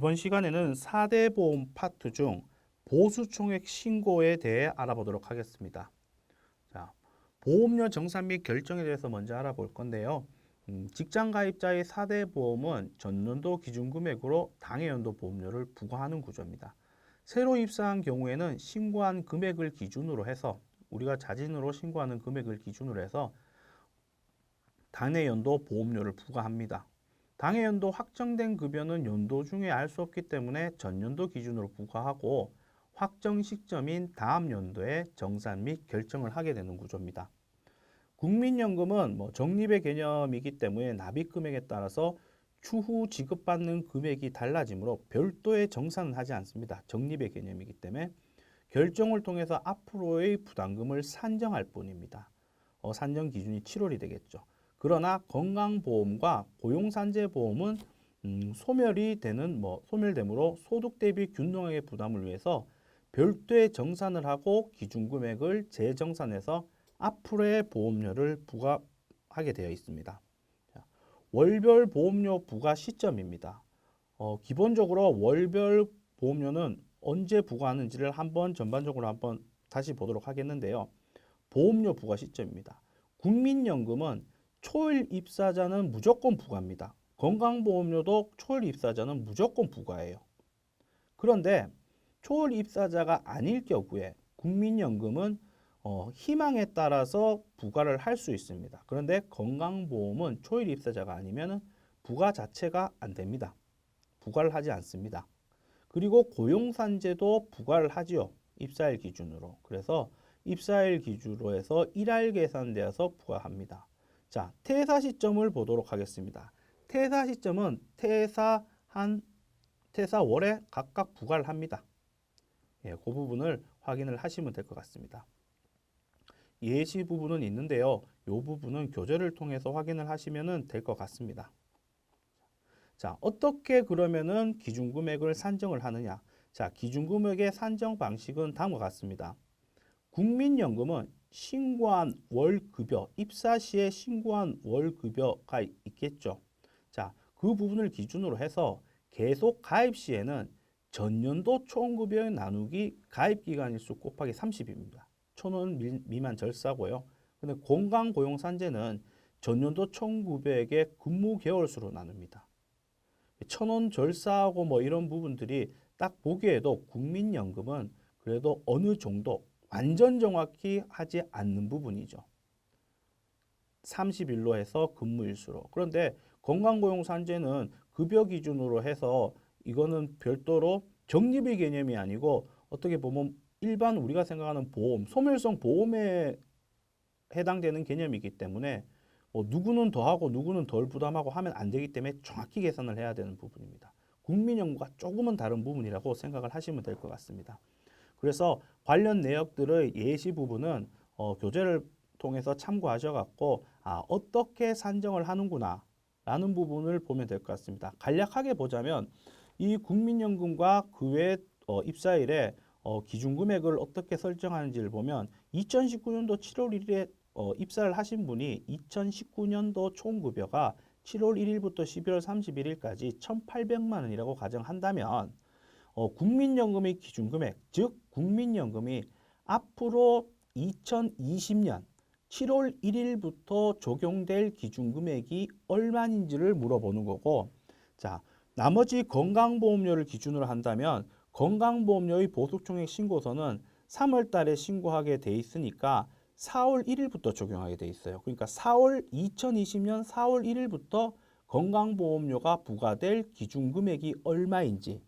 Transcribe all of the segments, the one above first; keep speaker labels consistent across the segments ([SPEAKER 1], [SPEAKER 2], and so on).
[SPEAKER 1] 이번 시간에는 4대 보험 파트 중 보수총액 신고에 대해 알아보도록 하겠습니다. 자, 보험료 정산 및 결정에 대해서 먼저 알아볼 건데요. 직장 가입자의 4대 보험은 전년도 기준금액으로 당해연도 보험료를 부과하는 구조입니다. 새로 입사한 경우에는 신고한 금액을 기준으로 해서 우리가 자진으로 신고하는 금액을 기준으로 해서 당해연도 보험료를 부과합니다. 당해연도 확정된 급여는 연도 중에 알 수 없기 때문에 전년도 기준으로 부과하고 확정 시점인 다음 연도에 정산 및 결정을 하게 되는 구조입니다. 국민연금은 적립의 개념이기 때문에 납입 금액에 따라서 추후 지급받는 금액이 달라지므로 별도의 정산은 하지 않습니다. 적립의 개념이기 때문에 결정을 통해서 앞으로의 부담금을 산정할 뿐입니다. 산정 기준이 7월이 되겠죠. 그러나 건강보험과 고용산재보험은 소멸되므로 소득 대비 균등하게 부담을 위해서 별도의 정산을 하고 기준금액을 재정산해서 앞으로의 보험료를 부과하게 되어 있습니다. 월별 보험료 부과 시점입니다. 기본적으로 월별 보험료는 언제 부과하는지를 전반적으로 한번 다시 보도록 하겠는데요. 보험료 부과 시점입니다. 국민연금은 초일 입사자는 무조건 부과합니다. 건강보험료도 초일 입사자는 무조건 부과해요. 그런데 초일 입사자가 아닐 경우에 국민연금은 희망에 따라서 부과를 할 수 있습니다. 그런데 건강보험은 초일 입사자가 아니면 부과 자체가 안 됩니다. 부과를 하지 않습니다. 그리고 고용산재도 부과를 하지요. 입사일 기준으로. 그래서 입사일 기준으로 해서 일할 계산되어서 부과합니다. 자, 퇴사 시점을 보도록 하겠습니다. 퇴사 시점은 퇴사월에 각각 부과를 합니다. 그 부분을 확인을 하시면 될 것 같습니다. 예시 부분은 있는데요. 이 부분은 교재를 통해서 확인을 하시면 될 것 같습니다. 자, 어떻게 그러면은 기준금액을 산정을 하느냐? 자, 기준금액의 산정 방식은 다음과 같습니다. 국민연금은 신고한 월급여, 입사 시에 신고한 월급여가 있겠죠. 자, 그 부분을 기준으로 해서 계속 가입 시에는 전년도 총급여 나누기 가입기간일수 곱하기 30입니다. 1,000원 미만 절사고요. 근데 건강고용산재는 전년도 총급여액의 근무 개월수로 나눕니다. 1,000원 절사하고 이런 부분들이 딱 보기에도 국민연금은 그래도 어느 정도 완전 정확히 하지 않는 부분이죠. 30일로 해서 근무일수로. 그런데 건강고용산재는 급여 기준으로 해서 이거는 별도로 적립의 개념이 아니고 어떻게 보면 일반 우리가 생각하는 보험, 소멸성 보험에 해당되는 개념이기 때문에 누구는 더하고 누구는 덜 부담하고 하면 안 되기 때문에 정확히 계산을 해야 되는 부분입니다. 국민연금과 조금은 다른 부분이라고 생각을 하시면 될 것 같습니다. 그래서 관련 내역들의 예시 부분은 교재를 통해서 참고하셔갖고 어떻게 산정을 하는구나 라는 부분을 보면 될 것 같습니다. 간략하게 보자면 이 국민연금과 그 외 입사일에 기준금액을 어떻게 설정하는지를 보면 2019년도 7월 1일에 입사를 하신 분이 2019년도 총급여가 7월 1일부터 12월 31일까지 1,800만 원이라고 가정한다면 국민연금의 기준금액, 즉 국민연금이 앞으로 2020년 7월 1일부터 적용될 기준금액이 얼마인지를 물어보는 거고, 자, 나머지 건강보험료를 기준으로 한다면 건강보험료의 보수총액 신고서는 3월 달에 신고하게 돼 있으니까 4월 1일부터 적용하게 돼 있어요. 그러니까 2020년 4월 1일부터 건강보험료가 부과될 기준금액이 얼마인지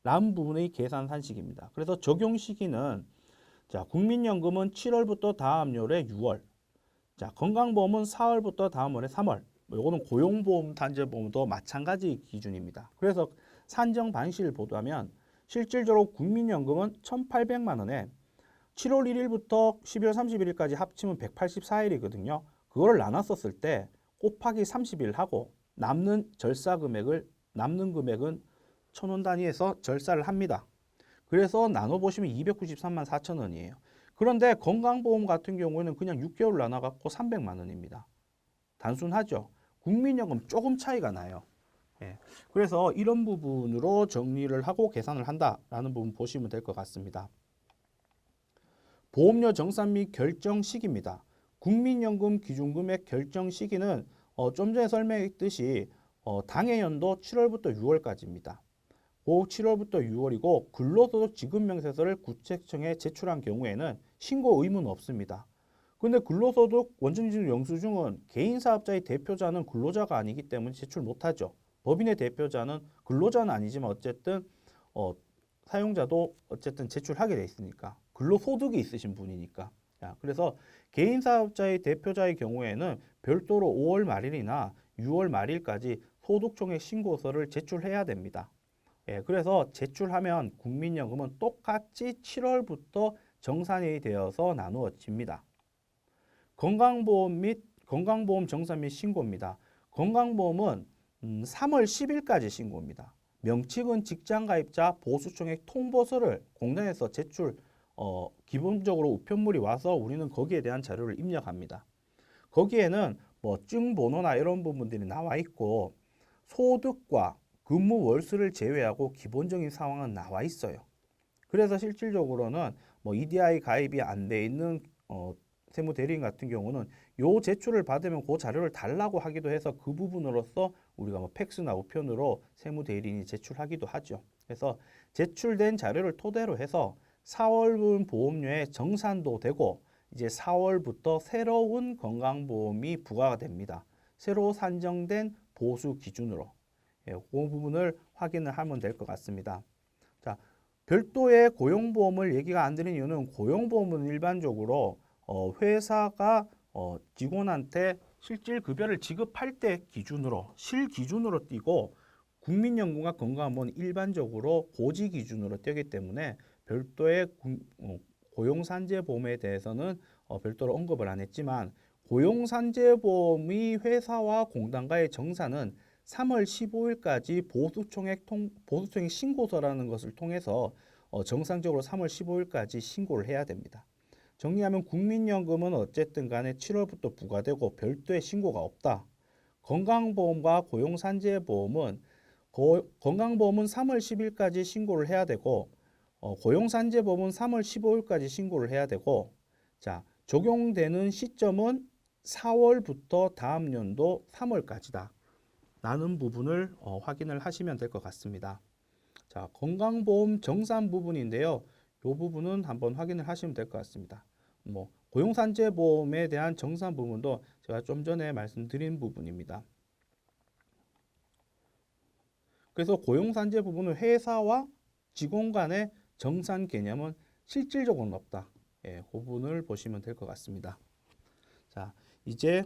[SPEAKER 1] 라는 부분의 계산 산식입니다. 그래서 적용 시기는 자, 국민연금은 7월부터 다음 월에 6월, 자, 건강보험은 4월부터 다음 월에 3월. 요거는 고용보험 단체보험도 마찬가지 기준입니다. 그래서 산정 방식을 보자면 실질적으로 국민연금은 1,800만 원에 7월 1일부터 12월 31일까지 합치면 184일이거든요. 그걸 나눴었을 때 곱하기 30일 하고 남는 금액은 1,000원 단위에서 절사를 합니다. 그래서 나눠보시면 293만 4천 원이에요. 그런데 건강보험 같은 경우에는 그냥 6개월 나눠갖고 300만 원입니다. 단순하죠. 국민연금 조금 차이가 나요. 예. 그래서 이런 부분으로 정리를 하고 계산을 한다라는 부분 보시면 될 것 같습니다. 보험료 정산 및 결정 시기입니다. 국민연금 기준금액 결정 시기는 좀 전에 설명했듯이 당해연도 7월부터 6월까지입니다. 그 7월부터 6월이고 근로소득 지급명세서를 구체청에 제출한 경우에는 신고 의무는 없습니다. 근데 근로소득 원천지급 영수증은 개인사업자의 대표자는 근로자가 아니기 때문에 제출 못하죠. 법인의 대표자는 근로자는 아니지만 어쨌든 사용자도 어쨌든 제출하게 돼 있으니까 근로소득이 있으신 분이니까. 그래서 개인사업자의 대표자의 경우에는 별도로 5월 말일이나 6월 말일까지 소득총액 신고서를 제출해야 됩니다. 그래서 제출하면 국민연금은 똑같이 7월부터 정산이 되어서 나누어집니다. 건강보험 및 건강보험 정산 및 신고입니다. 건강보험은 3월 10일까지 신고입니다. 명칭은 직장가입자 보수총액 통보서를 공단에서 제출 기본적으로 우편물이 와서 우리는 거기에 대한 자료를 입력합니다. 거기에는 뭐 증번호나 이런 부분들이 나와 있고 소득과 근무 월수를 제외하고 기본적인 상황은 나와 있어요. 그래서 실질적으로는 뭐 EDI 가입이 안 돼 있는 세무대리인 같은 경우는 요 제출을 받으면 그 자료를 달라고 하기도 해서 그 부분으로서 우리가 뭐 팩스나 우편으로 세무대리인이 제출하기도 하죠. 그래서 제출된 자료를 토대로 해서 4월분 보험료의 정산도 되고 이제 4월부터 새로운 건강보험이 부과가 됩니다. 새로 산정된 보수 기준으로 그 부분을 확인을 하면 될 것 같습니다. 자, 별도의 고용보험을 얘기가 안 되는 이유는 고용보험은 일반적으로 회사가 직원한테 실질급여를 지급할 때 기준으로 실기준으로 띄고 국민연금과 건강보험은 일반적으로 고지 기준으로 띄기 때문에 별도의 고용산재보험에 대해서는 별도로 언급을 안 했지만 고용산재보험이 회사와 공단과의 정산은 3월 15일까지 보수총액 신고서라는 것을 통해서 정상적으로 3월 15일까지 신고를 해야 됩니다. 정리하면 국민연금은 어쨌든 간에 7월부터 부과되고 별도의 신고가 없다. 건강보험과 고용산재보험은 건강보험은 3월 10일까지 신고를 해야 되고 고용산재보험은 3월 15일까지 신고를 해야 되고 자, 적용되는 시점은 4월부터 다음 연도 3월까지다. 라는 부분을 확인을 하시면 될 것 같습니다. 자, 건강보험 정산 부분인데요. 이 부분은 한번 확인을 하시면 될 것 같습니다. 뭐 고용산재보험에 대한 정산 부분도 제가 좀 전에 말씀드린 부분입니다. 그래서 고용산재 부분은 회사와 직원 간의 정산 개념은 실질적으로는 없다. 그 부분을 보시면 될 것 같습니다. 자, 이제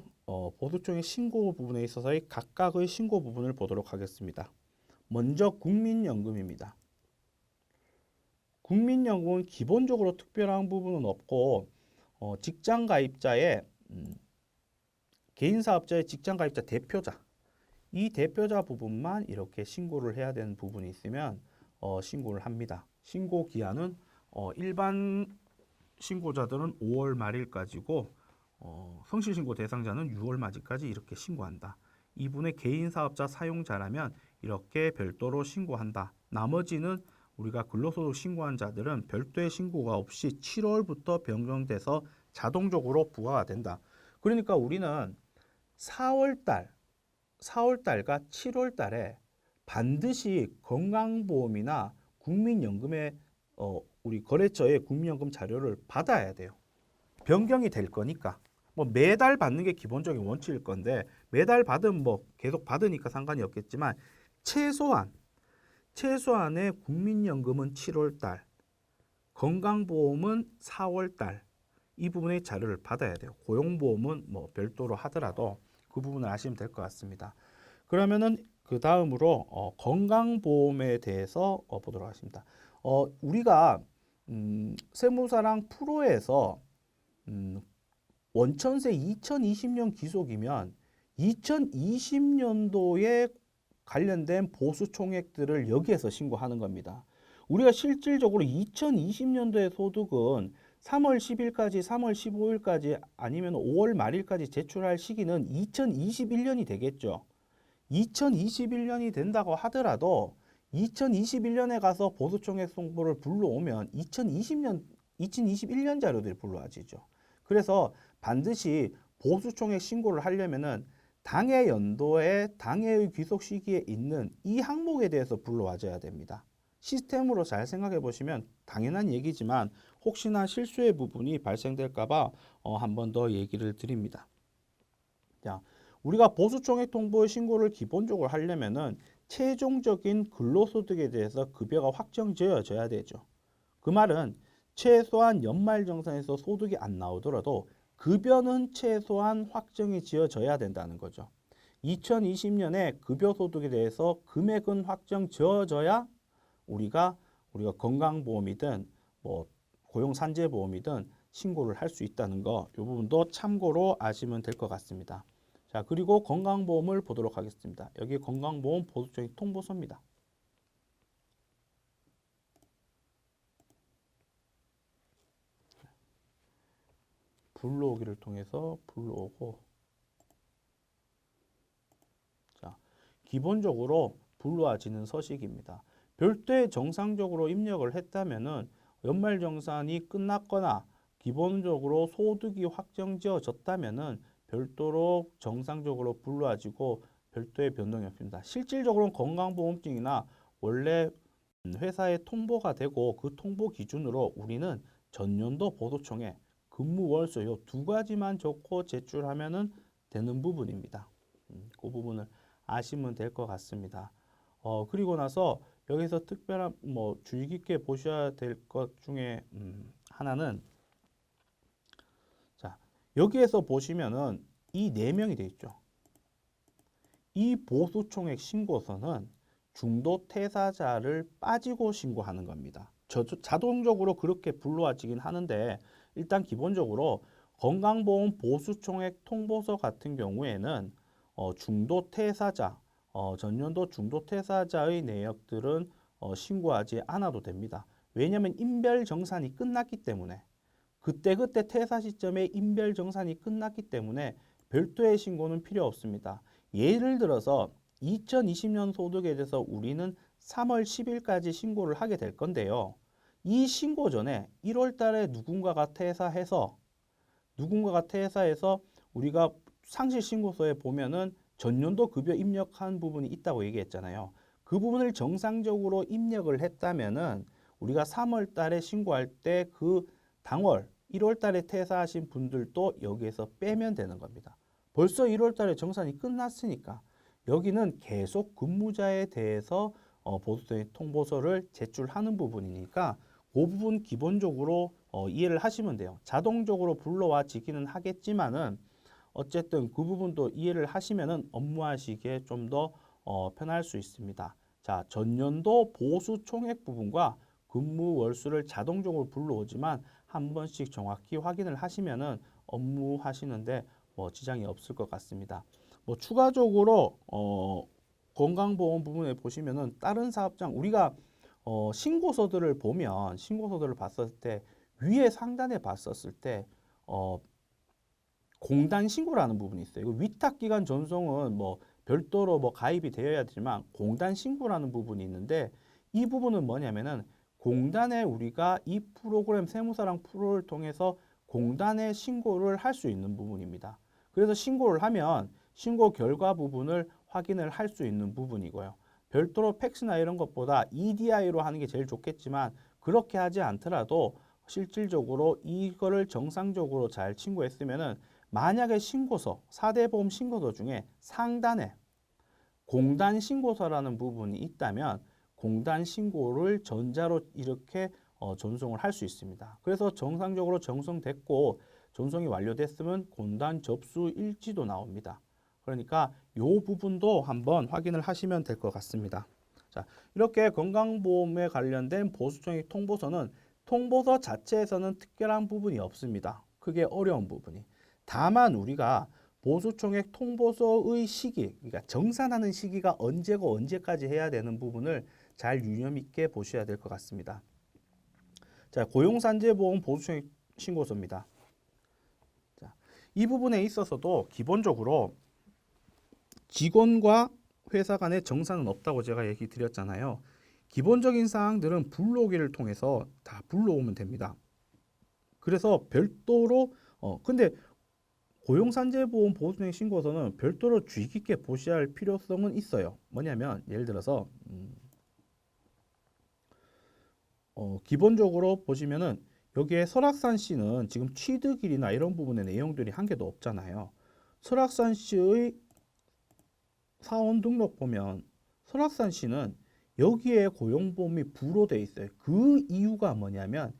[SPEAKER 1] 보수총액 신고 부분에 있어서의 각각의 신고 부분을 보도록 하겠습니다. 먼저 국민연금입니다. 국민연금은 기본적으로 특별한 부분은 없고 직장가입자의 개인사업자의 직장가입자 대표자 이 대표자 부분만 이렇게 신고를 해야 되는 부분이 있으면 신고를 합니다. 신고 기한은 일반 신고자들은 5월 말일까지고 성실신고 대상자는 6월 말일까지 이렇게 신고한다. 이분의 개인사업자 사용자라면 이렇게 별도로 신고한다. 나머지는 우리가 근로소득 신고한 자들은 별도의 신고가 없이 7월부터 변경돼서 자동적으로 부과가 된다. 그러니까 우리는 4월달과 7월달에 반드시 건강보험이나 국민연금의 우리 거래처의 국민연금 자료를 받아야 돼요. 변경이 될 거니까. 뭐 매달 받는 게 기본적인 원칙일 건데 매달 받으면 뭐 계속 받으니까 상관이 없겠지만 최소한의 국민연금은 7월달, 건강보험은 4월달 이 부분의 자료를 받아야 돼요. 고용보험은 뭐 별도로 하더라도 그 부분을 아시면 될 것 같습니다. 그러면은 그 다음으로 건강보험에 대해서 보도록 하겠습니다. 우리가 세무사랑 프로에서 원천세 2020년 기속이면 2020년도에 관련된 보수 총액들을 여기에서 신고하는 겁니다. 우리가 실질적으로 2020년도의 소득은 3월 10일까지, 3월 15일까지 아니면 5월 말일까지 제출할 시기는 2021년이 되겠죠. 2021년이 된다고 하더라도 2021년에 가서 보수총액 송부를 불러오면 2021년 자료들이 불러와지죠. 그래서 반드시 보수총액 신고를 하려면은 당해 연도에 당해의 귀속 시기에 있는 이 항목에 대해서 불러와줘야 됩니다. 시스템으로 잘 생각해 보시면 당연한 얘기지만 혹시나 실수의 부분이 발생될까봐 한 번 더 얘기를 드립니다. 자, 우리가 보수총액 통보의 신고를 기본적으로 하려면은 최종적인 근로소득에 대해서 급여가 확정지어져야 되죠. 그 말은 최소한 연말정산에서 소득이 안 나오더라도 급여는 최소한 확정이 지어져야 된다는 거죠. 2020년에 급여 소득에 대해서 금액은 확정 지어져야 우리가 건강보험이든 뭐 고용산재보험이든 신고를 할 수 있다는 거, 이 부분도 참고로 아시면 될 것 같습니다. 자, 그리고 건강보험을 보도록 하겠습니다. 여기 건강보험 보수총액 통보서입니다. 불러오기를 통해서 불러오고, 자, 기본적으로 불러와지는 서식입니다. 별도의 정상적으로 입력을 했다면은 연말정산이 끝났거나 기본적으로 소득이 확정지어졌다면은 별도로 정상적으로 불러와지고 별도의 변동이 없습니다. 실질적으로는 건강보험증이나 원래 회사에 통보가 되고 그 통보 기준으로 우리는 전년도 보수총액, 근무월수 요 두 가지만 적고 제출하면은 되는 부분입니다. 그 부분을 아시면 될 것 같습니다. 그리고 나서 여기서 특별한 뭐 주의 깊게 보셔야 될 것 중에 하나는 자, 여기에서 보시면은 이 네 명이 되어 있죠. 이 보수총액 신고서는 중도 퇴사자를 빠지고 신고하는 겁니다. 자동적으로 그렇게 불러와지긴 하는데 일단 기본적으로 건강보험 보수총액 통보서 같은 경우에는 중도 퇴사자, 전년도 중도 퇴사자의 내역들은 신고하지 않아도 됩니다. 왜냐하면 인별정산이 끝났기 때문에 그때그때 퇴사 시점에 인별정산이 끝났기 때문에 별도의 신고는 필요 없습니다. 예를 들어서 2020년 소득에 대해서 우리는 3월 10일까지 신고를 하게 될 건데요. 이 신고 전에 1월 달에 누군가가 퇴사해서 우리가 상실신고서에 보면은 전년도 급여 입력한 부분이 있다고 얘기했잖아요. 그 부분을 정상적으로 입력을 했다면은 우리가 3월 달에 신고할 때 그 당월 1월 달에 퇴사하신 분들도 여기에서 빼면 되는 겁니다. 벌써 1월 달에 정산이 끝났으니까 여기는 계속 근무자에 대해서 보수총액 통보서를 제출하는 부분이니까 그 부분 기본적으로 이해를 하시면 돼요. 자동적으로 불러와지기는 하겠지만은 어쨌든 그 부분도 이해를 하시면은 업무하시기에 좀 더 편할 수 있습니다. 자, 전년도 보수 총액 부분과 근무 월수를 자동적으로 불러오지만 한 번씩 정확히 확인을 하시면은 업무하시는데 뭐 지장이 없을 것 같습니다. 뭐 추가적으로 건강보험 부분에 보시면은 다른 사업장 우리가 신고서들을 보면 신고서들을 봤을 때 위에 상단에 봤었을 때 공단 신고라는 부분이 있어요. 위탁기관 전송은 뭐 별도로 뭐 가입이 되어야 되지만 공단 신고라는 부분이 있는데 이 부분은 뭐냐면은 공단에 우리가 이 프로그램 세무사랑 프로를 통해서 공단에 신고를 할 수 있는 부분입니다. 그래서 신고를 하면 신고 결과 부분을 확인을 할 수 있는 부분이고요. 별도로 팩스나 이런 것보다 EDI로 하는 게 제일 좋겠지만 그렇게 하지 않더라도 실질적으로 이거를 정상적으로 잘 신고했으면은 만약에 신고서, 4대 보험 신고서 중에 상단에 공단 신고서라는 부분이 있다면 공단 신고를 전자로 이렇게 전송을 할 수 있습니다. 그래서 정상적으로 전송됐고 전송이 완료됐으면 공단 접수 일지도 나옵니다. 그러니까 이 부분도 한번 확인을 하시면 될 것 같습니다. 자, 이렇게 건강보험에 관련된 보수총액 통보서는 통보서 자체에서는 특별한 부분이 없습니다. 크게 어려운 부분이. 다만 우리가 보수총액 통보서의 시기, 그러니까 정산하는 시기가 언제고 언제까지 해야 되는 부분을 잘 유념 있게 보셔야 될 것 같습니다. 자, 고용산재보험 보수총액 신고서입니다. 자, 이 부분에 있어서도 기본적으로 직원과 회사 간에 정산은 없다고 제가 얘기 드렸잖아요. 기본적인 사항들은 불러오기를 통해서 다 불러오면 됩니다. 그래서 별도로 근데 고용산재보험 보수증액 신고서는 별도로 주의 깊게 보셔야 할 필요성은 있어요. 뭐냐면 예를 들어서 기본적으로 보시면은 여기에 설악산 씨는 지금 취득일이나 이런 부분의 내용들이 한 개도 없잖아요. 설악산 씨의 사원 등록 보면 설악산 씨는 여기에 고용보험이 불호돼 있어요. 그 이유가 뭐냐면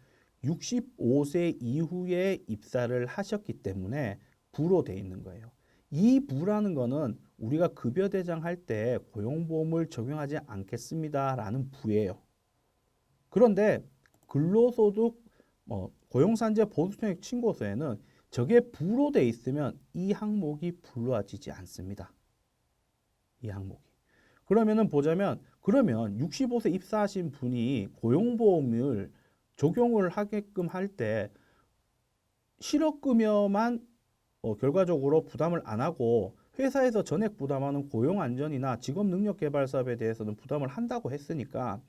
[SPEAKER 1] 65세 이후에 입사를 하셨기 때문에 불호돼 있는 거예요. 이 부라는 거는 우리가 급여 대장할 때 고용보험을 적용하지 않겠습니다라는 부예요. 그런데 근로소득 고용산재 보수청액 신고서에는 저게 불호돼 있으면 이 항목이 불로와지지 않습니다. 이 항목이. 그러면은 보자면 그러면 65세 입사하신 분이 고용보험을 적용을 하게끔 할 때 실업급여만 결과적으로 부담을 안 하고 회사에서 전액 부담하는 고용안전이나 직업능력개발 사업에 대해서는 부담을 한다고 했으니까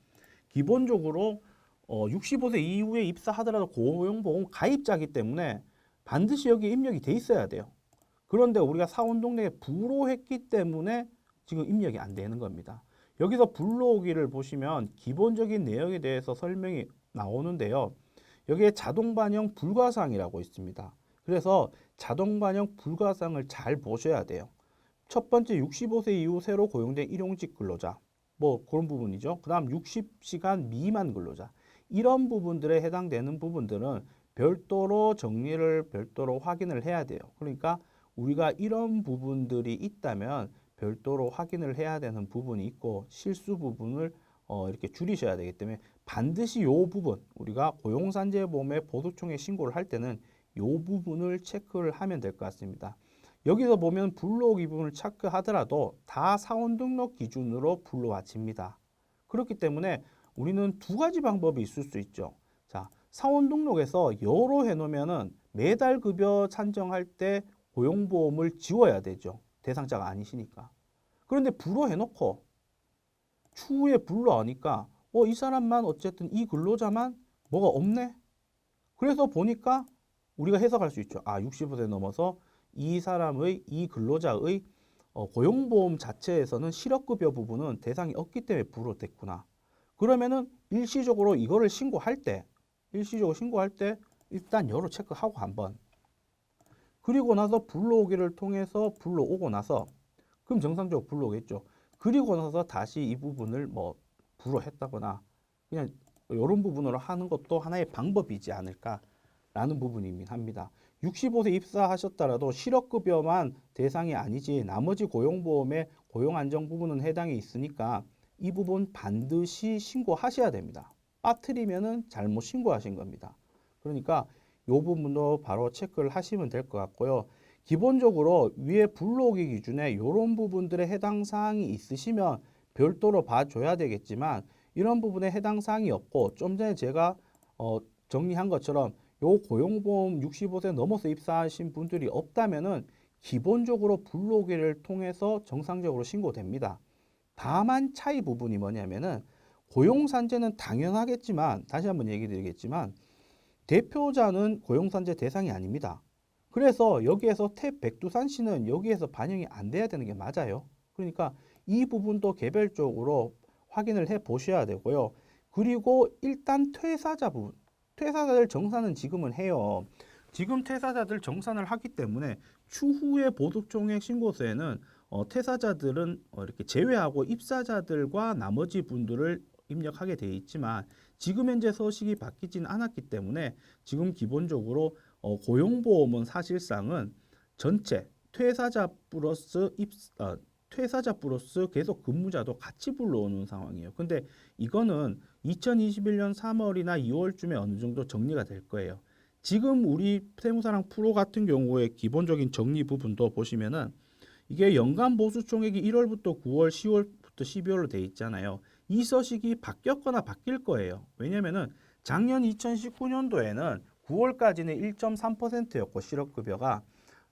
[SPEAKER 1] 기본적으로 65세 이후에 입사하더라도 고용보험 가입자이기 때문에 반드시 여기 입력이 돼 있어야 돼요. 그런데 우리가 사원동력에 불호했기 때문에 지금 입력이 안 되는 겁니다. 여기서 불러오기를 보시면 기본적인 내용에 대해서 설명이 나오는데요. 여기에 자동반영 불가사항이라고 있습니다. 그래서 자동반영 불가사항을 잘 보셔야 돼요. 첫 번째 65세 이후 새로 고용된 일용직 근로자 뭐 그런 부분이죠. 그 다음 60시간 미만 근로자 이런 부분들에 해당되는 부분들은 별도로 정리를 별도로 확인을 해야 돼요. 그러니까 우리가 이런 부분들이 있다면 별도로 확인을 해야 되는 부분이 있고 실수 부분을 이렇게 줄이셔야 되기 때문에 반드시 이 부분 우리가 고용산재보험의 보수총액 신고를 할 때는 이 부분을 체크를 하면 될 것 같습니다. 여기서 보면 불로오기 부분을 체크하더라도 다 사원 등록 기준으로 불로와집니다. 그렇기 때문에 우리는 두 가지 방법이 있을 수 있죠. 자, 사원 등록에서 여로 해놓으면은 매달 급여 산정할 때 고용보험을 지워야 되죠. 대상자가 아니시니까. 그런데 불로 해놓고 추후에 불러오니까 이 사람만 어쨌든 이 근로자만 뭐가 없네. 그래서 보니까 우리가 해석할 수 있죠. 60세 넘어서 이 사람의 이 근로자의 고용보험 자체에서는 실업급여 부분은 대상이 없기 때문에 불호됐구나. 그러면은 일시적으로 이거를 신고할 때 일단 여로 체크하고 한번 그리고 나서 불러오기를 통해서 불러오고 나서 그럼 정상적으로 불러오겠죠. 그리고 나서 다시 이 부분을 뭐 불허했다거나 그냥 이런 부분으로 하는 것도 하나의 방법이지 않을까라는 부분이긴 합니다. 65세 입사하셨더라도 실업급여만 대상이 아니지 나머지 고용보험의 고용안정 부분은 해당이 있으니까 이 부분 반드시 신고하셔야 됩니다. 빠뜨리면은 잘못 신고하신 겁니다. 그러니까 이 부분도 바로 체크를 하시면 될 것 같고요. 기본적으로 위에 불러오기 기준에 이런 부분들에 해당 사항이 있으시면 별도로 봐줘야 되겠지만 이런 부분에 해당 사항이 없고 좀 전에 제가 정리한 것처럼 요 고용보험 65세 넘어서 입사하신 분들이 없다면은 기본적으로 불러오기를 통해서 정상적으로 신고됩니다. 다만 차이 부분이 뭐냐면은 고용산재는 당연하겠지만 다시 한번 얘기 드리겠지만 대표자는 고용산재 대상이 아닙니다. 그래서 여기에서 백두산 씨는 여기에서 반영이 안 돼야 되는 게 맞아요. 그러니까 이 부분도 개별적으로 확인을 해 보셔야 되고요. 그리고 일단 퇴사자 부분, 퇴사자들 정산은 지금은 해요. 지금 퇴사자들 정산을 하기 때문에 추후에 보수총액 신고서에는 퇴사자들은 이렇게 제외하고 입사자들과 나머지 분들을 입력하게 되어 있지만 지금 현재 서식이 바뀌지는 않았기 때문에 지금 기본적으로 고용보험은 사실상은 전체 퇴사자 플러스 퇴사자 플러스 계속 근무자도 같이 불러오는 상황이에요. 근데 이거는 2021년 3월이나 2월쯤에 어느 정도 정리가 될 거예요. 지금 우리 세무사랑 프로 같은 경우에 기본적인 정리 부분도 보시면은 이게 연간 보수 총액이 1월부터 9월, 10월부터 12월로 돼 있잖아요. 이 서식이 바뀌었거나 바뀔 거예요. 왜냐면은 작년 2019년도에는 9월까지는 1.3%였고 실업급여가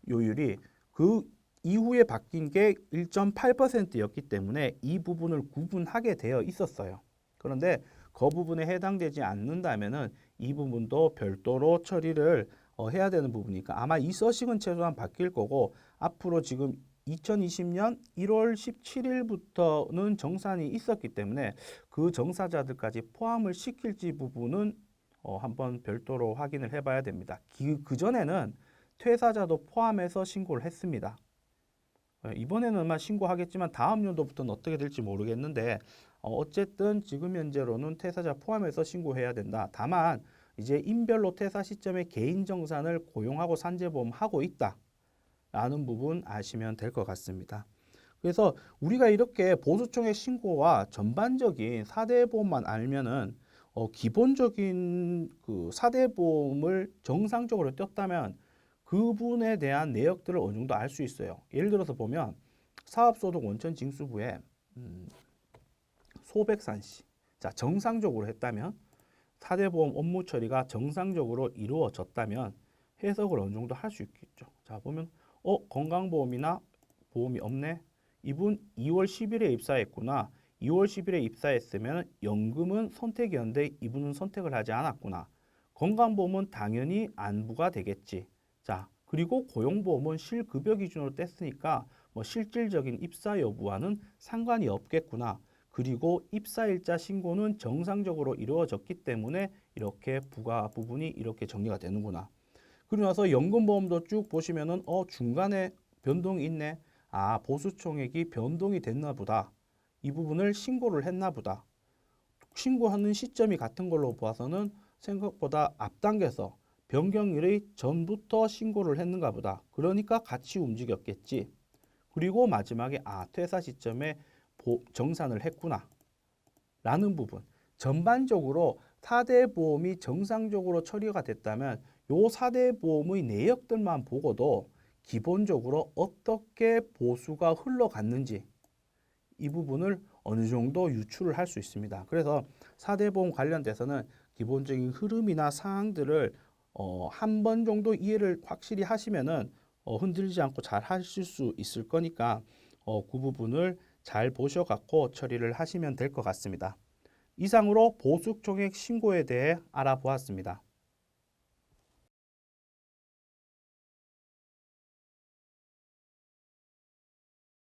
[SPEAKER 1] 요율이 그 이후에 바뀐 게 1.8%였기 때문에 이 부분을 구분하게 되어 있었어요. 그런데 그 부분에 해당되지 않는다면은 이 부분도 별도로 처리를 해야 되는 부분이니까 아마 이 서식은 최소한 바뀔 거고 앞으로 지금 2020년 1월 17일부터는 정산이 있었기 때문에 그 정사자들까지 포함을 시킬지 부분은 한번 별도로 확인을 해봐야 됩니다. 그전에는 퇴사자도 포함해서 신고를 했습니다. 이번에는 아마 신고하겠지만 다음 연도부터는 어떻게 될지 모르겠는데 어쨌든 지금 현재로는 퇴사자 포함해서 신고해야 된다. 다만 이제 인별로 퇴사 시점에 개인 정산을 고용하고 산재보험하고 있다 라는 부분 아시면 될 것 같습니다. 그래서 우리가 이렇게 보수총액 신고와 전반적인 4대 보험만 알면은 기본적인 그 4대 보험을 정상적으로 떴다면 그분에 대한 내역들을 어느 정도 알 수 있어요. 예를 들어서 보면 사업소득 원천 징수부에 소백산 씨, 자 정상적으로 했다면 4대 보험 업무 처리가 정상적으로 이루어졌다면 해석을 어느 정도 할 수 있겠죠. 자 보면 건강보험이나 보험이 없네. 이분 2월 10일에 입사했구나. 2월 10일에 입사했으면 연금은 선택이었는데 이분은 선택을 하지 않았구나. 건강보험은 당연히 안부가 되겠지. 자, 그리고 고용보험은 실급여 기준으로 뗐으니까 뭐 실질적인 입사 여부와는 상관이 없겠구나. 그리고 입사일자 신고는 정상적으로 이루어졌기 때문에 이렇게 부가 부분이 이렇게 정리가 되는구나. 그리고 나서 연금보험도 쭉 보시면은 중간에 변동이 있네. 아, 보수총액이 변동이 됐나 보다. 이 부분을 신고를 했나 보다. 신고하는 시점이 같은 걸로 봐서는 생각보다 앞당겨서 변경일의 전부터 신고를 했는가 보다. 그러니까 같이 움직였겠지. 그리고 마지막에 퇴사 시점에 정산을 했구나. 라는 부분. 전반적으로 4대 보험이 정상적으로 처리가 됐다면 요 4대 보험의 내역들만 보고도 기본적으로 어떻게 보수가 흘러갔는지 이 부분을 어느 정도 유추를 할 수 있습니다. 그래서 4대 보험 관련돼서는 기본적인 흐름이나 사항들을 한 번 정도 이해를 확실히 하시면은 흔들리지 않고 잘 하실 수 있을 거니까 그 부분을 잘 보셔갖고 처리를 하시면 될 것 같습니다. 이상으로 보수총액 신고에 대해 알아보았습니다.